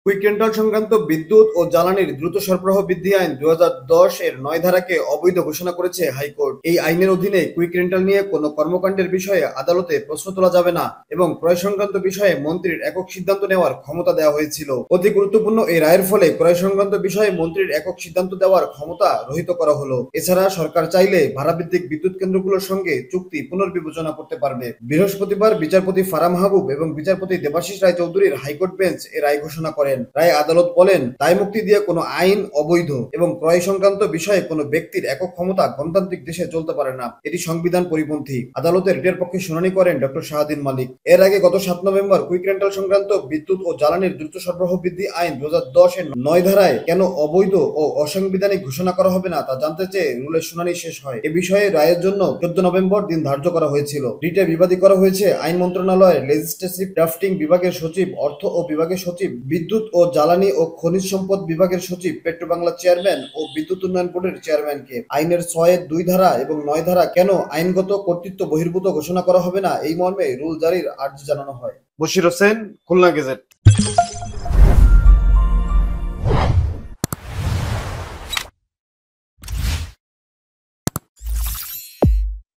Quick rental সংক্রান্ত বিদ্যুৎ ও জ্বালানির দ্রুত সরবরাহ বৃদ্ধি আইন ২০১০ এর ৯ ধারাকে অবৈধ ঘোষণা করেছে হাইকোর্ট। এই আইনের অধীনে কুইক রেন্টাল নিয়ে কোনো কর্মকাণ্ডের বিষয়ে আদালতে প্রশ্ন তোলা যাবে না এবং ক্রয় সংক্রান্ত বিষয়ে মন্ত্রীর একক সিদ্ধান্ত নেওয়ার ক্ষমতা দেওয়া হয়েছিল। অতি গুরুত্বপূর্ণ এই রায়ের ফলে ক্রয় সংক্রান্ত বিষয়ে মন্ত্রীর একক সিদ্ধান্ত দেওয়ার ক্ষমতা রহিত করা হলো। এছাড়া সরকার চাইলে ভাড়াভিত্তিক বিদ্যুৎ কেন্দ্রগুলোর সঙ্গে চুক্তি পুনর্বিবেচনা করতে পারবে। বৃহস্পতিবার বিচারপতি ফারা মাহবুব এবং বিচারপতি দেবাশিস রায় চৌধুরীর হাইকোর্ট বেঞ্চ এ রায় ঘোষণা করেন। রায়ে আদালত বলেন, দায় মুক্তি দিয়ে কোনো আইন অবৈধ এবং ক্রয় সংক্রান্ত বিষয়ে কোনো ব্যক্তির একক ক্ষমতা গণতান্ত্রিক দেশে চলতে পারে না, এটি সংবিধান পরিপন্থী। আদালতের রিটের পক্ষে শুনানি করেন ডক্টর শাহাদিন মালিক। এর আগে গত ৭ নভেম্বর কুইক রেন্টাল সংক্রান্ত বিদ্যুৎ ও জ্বালানির দ্রুত সরবরাহ বৃদ্ধি আইন ২০১০ এর ৯ ধারায় কেন অবৈধ ও অসাংবিধানিক ঘোষণা করা হবে না তা জানতে চেয়ে রুলের শুনানি শেষ হয়। এ বিষয়ে রায়ের জন্য ১৪ নভেম্বর দিন ধার্য করা হয়েছিল। রিটে বিবাদী করা হয়েছে আইন মন্ত্রণালয়ের লেজিসলেটিভ ড্রাফটিং বিভাগের সচিব, অর্থ ও বিভাগের সচিব, বিদ্যুৎ ও জ্বালানি ও খনিজ সম্পদ বিভাগের সচিব, পেট্রোবাংলা চেয়ারম্যান ও বিদ্যুৎ উন্নয়ন বোর্ডের চেয়ারম্যানকে। আইনের ৬ এর ২ ধারা এবং ৯ ধারা কেন আইনগত কর্তৃত্ব বহির্ভূত ঘোষণা করা হবে না, এই মর্মে রুল জারির আর্জি জানানো হয়। বশির হোসেন, খুলনা গেজেট।